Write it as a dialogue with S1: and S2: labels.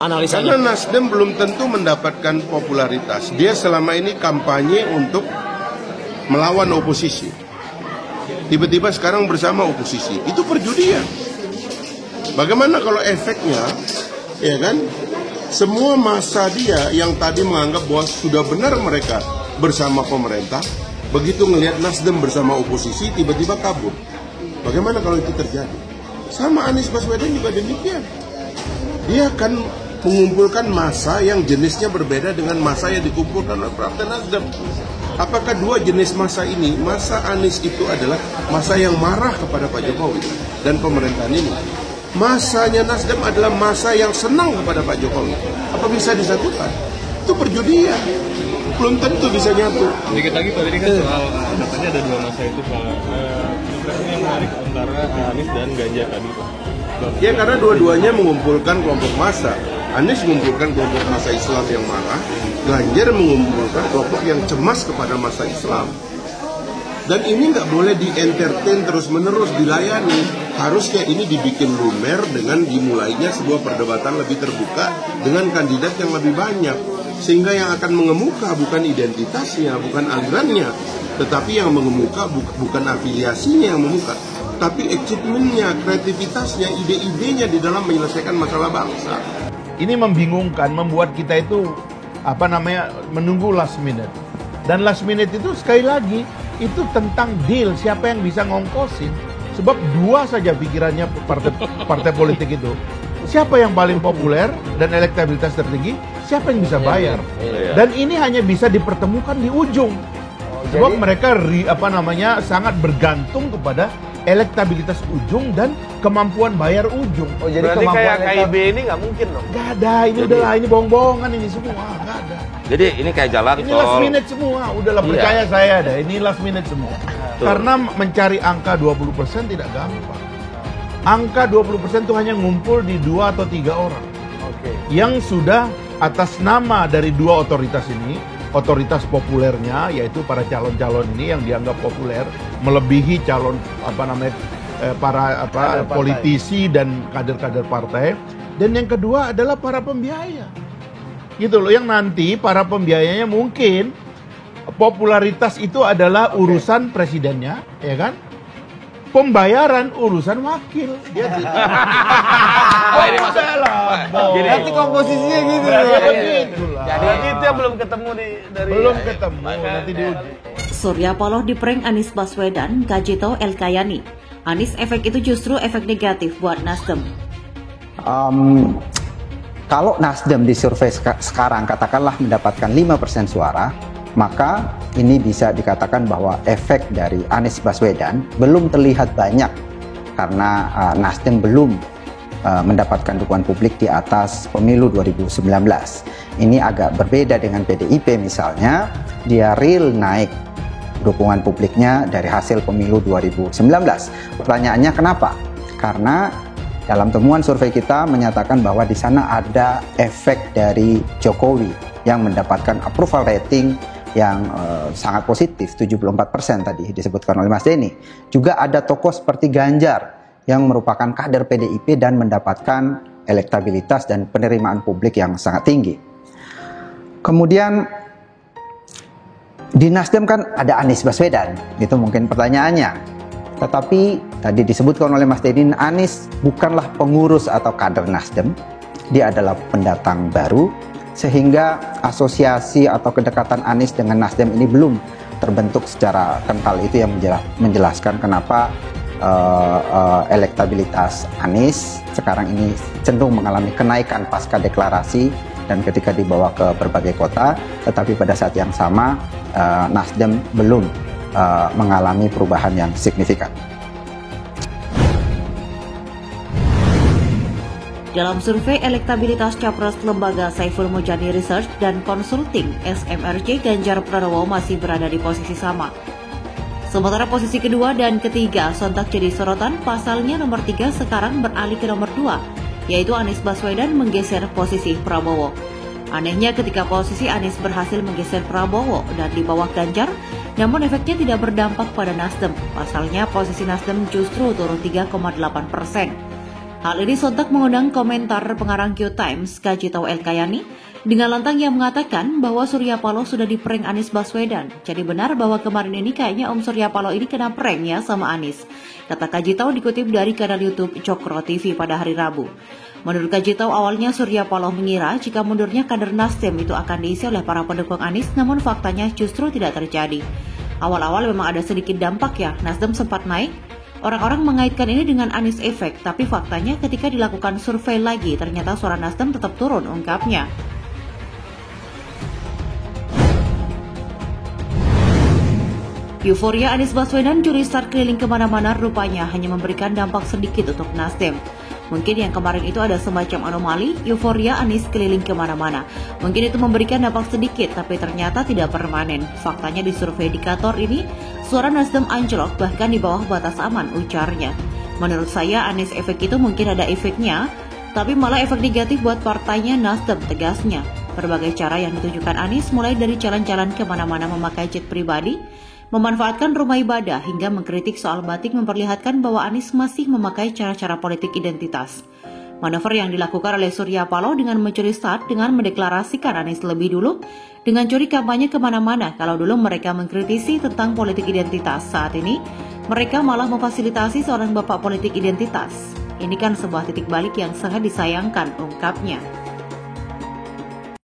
S1: analisanya?
S2: Karena Nasdem belum tentu mendapatkan popularitas. Dia selama ini kampanye untuk melawan oposisi. Tiba-tiba sekarang bersama oposisi. Itu perjudian. Bagaimana kalau efeknya, ya kan? Semua masa dia yang tadi menganggap bahwa sudah benar mereka bersama pemerintah, begitu ngelihat Nasdem bersama oposisi, tiba-tiba kabur. Bagaimana kalau itu terjadi? Sama Anies Baswedan juga demikian. Dia akan mengumpulkan massa yang jenisnya berbeda dengan massa yang dikumpulkan oleh Partai Nasdem. Apakah dua jenis massa ini, massa Anies itu adalah massa yang marah kepada Pak Jokowi dan pemerintahan ini? Masanya Nasdem adalah massa yang senang kepada Pak Jokowi. Apa bisa disatukan? Itu perjudian. Belum tentu bisa nyatu.
S3: Dikit lagi Pak, tadi kan soal katanya ada dua massa itu Pak. Ini yang menarik antara Anies dan Ganjar tadi Pak.
S2: Ya karena dua-duanya mengumpulkan kelompok massa. Anies mengumpulkan kelompok massa Islam yang marah, Ganjar mengumpulkan kelompok yang cemas kepada massa Islam. Dan ini nggak boleh di-entertain terus-menerus, dilayani. Harusnya ini dibikin lumer dengan dimulainya sebuah perdebatan lebih terbuka dengan kandidat yang lebih banyak. Sehingga yang akan mengemuka bukan identitasnya, bukan alirannya, tetapi yang mengemuka bukan afiliasinya yang mengemuka, tapi achievementnya, kreativitasnya, ide-idenya di dalam menyelesaikan masalah bangsa.
S4: Ini membingungkan, membuat kita itu menunggu last minute. Dan last minute itu sekali lagi itu tentang deal, siapa yang bisa ngongkosin. Sebab dua saja pikirannya partai politik itu. Siapa yang paling populer dan elektabilitas tertinggi, siapa yang bisa bayar. Dan ini hanya bisa dipertemukan di ujung. Sebab mereka sangat bergantung kepada elektabilitas ujung dan kemampuan bayar ujung.
S1: Jadi berarti kayak KIB ini nggak mungkin dong?
S4: Nggak ada, ini bohong-bohongan ini semua, nggak ada.
S1: Jadi ini kayak jalan tol.
S4: Ini last minute semua, udahlah percaya saya dah, ini last minute semua. Karena mencari angka 20% tidak gampang. Angka 20% itu hanya ngumpul di 2 atau 3 orang. Yang sudah atas nama dari dua otoritas ini, otoritas populernya yaitu para calon-calon ini yang dianggap populer melebihi calon politisi dan kader-kader partai, dan yang kedua adalah para pembiaya gitu loh, yang nanti para pembiayanya mungkin popularitas itu adalah urusan presidennya, ya kan, pembayaran urusan wakil dia
S1: Nanti komposisinya gitu ya. Jadi itu yang belum ketemu
S4: nanti diuji.
S5: Surya Paloh di prank Anies Baswedan, Kajito Elkayani. Anies efek itu justru efek negatif buat Nasdem.
S6: Kalau Nasdem di survei sekarang katakanlah mendapatkan 5% suara, maka ini bisa dikatakan bahwa efek dari Anies Baswedan belum terlihat banyak karena Nasdem belum mendapatkan dukungan publik di atas pemilu 2019. Ini agak berbeda dengan PDIP misalnya, dia real naik dukungan publiknya dari hasil pemilu 2019. Pertanyaannya kenapa? Karena dalam temuan survei kita menyatakan bahwa di sana ada efek dari Jokowi yang mendapatkan approval rating yang sangat positif, 74% tadi disebutkan oleh Mas Denny. Juga ada tokoh seperti Ganjar yang merupakan kader PDIP dan mendapatkan elektabilitas dan penerimaan publik yang sangat tinggi. Kemudian di Nasdem kan ada Anies Baswedan, itu mungkin pertanyaannya. Tetapi tadi disebutkan oleh Mas Denny, Anies bukanlah pengurus atau kader Nasdem, dia adalah pendatang baru, sehingga asosiasi atau kedekatan Anies dengan Nasdem ini belum terbentuk secara kental. Itu yang menjelaskan kenapa elektabilitas Anies sekarang ini cenderung mengalami kenaikan pasca deklarasi dan ketika dibawa ke berbagai kota, tetapi pada saat yang sama Nasdem belum mengalami perubahan yang signifikan.
S5: Dalam survei elektabilitas Capres lembaga Saiful Mujani Research dan Consulting SMRC, Ganjar Pranowo masih berada di posisi sama. Sementara posisi kedua dan ketiga sontak jadi sorotan, pasalnya nomor 3 sekarang beralih ke nomor 2, yaitu Anies Baswedan menggeser posisi Prabowo. Anehnya ketika posisi Anies berhasil menggeser Prabowo dan di bawah Ganjar, namun efeknya tidak berdampak pada Nasdem. Pasalnya posisi Nasdem justru turun 3,8%. Hal ini sontak mengundang komentar pengarang Q Times, Kajitau Elkayani, dengan lantang yang mengatakan bahwa Surya Paloh sudah di-prank Anies Baswedan. Jadi benar bahwa kemarin ini kayaknya Om Surya Paloh ini kena prank ya sama Anies. Kata Kajitau dikutip dari kanal YouTube Cokro TV pada hari Rabu. Menurut Kajitau, awalnya Surya Paloh mengira jika mundurnya kader Nasdem itu akan diisi oleh para pendukung Anies, namun faktanya justru tidak terjadi. Awal-awal memang ada sedikit dampak ya, Nasdem sempat naik. Orang-orang mengaitkan ini dengan Anies Effect, tapi faktanya ketika dilakukan survei lagi, ternyata suara Nasdem tetap turun, ungkapnya. Euforia Anies Baswedan curi start keliling kemana-mana rupanya hanya memberikan dampak sedikit untuk Nasdem. Mungkin yang kemarin itu ada semacam anomali, euforia Anies keliling kemana-mana. Mungkin itu memberikan dampak sedikit, tapi ternyata tidak permanen. Faktanya di survei indikator ini, suara Nasdem anjlok bahkan di bawah batas aman, ujarnya. Menurut saya Anies efek itu mungkin ada efeknya, tapi malah efek negatif buat partainya Nasdem, tegasnya. Berbagai cara yang ditunjukkan Anies mulai dari jalan-jalan kemana-mana memakai jet pribadi, memanfaatkan rumah ibadah hingga mengkritik soal batik memperlihatkan bahwa Anies masih memakai cara-cara politik identitas. Manuver yang dilakukan oleh Surya Paloh dengan mencuri start dengan mendeklarasikan Anies lebih dulu dengan curi kampanye kemana-mana. Kalau dulu mereka mengkritisi tentang politik identitas, saat ini mereka malah memfasilitasi seorang bapak politik identitas. Ini kan sebuah titik balik yang sangat disayangkan, ungkapnya.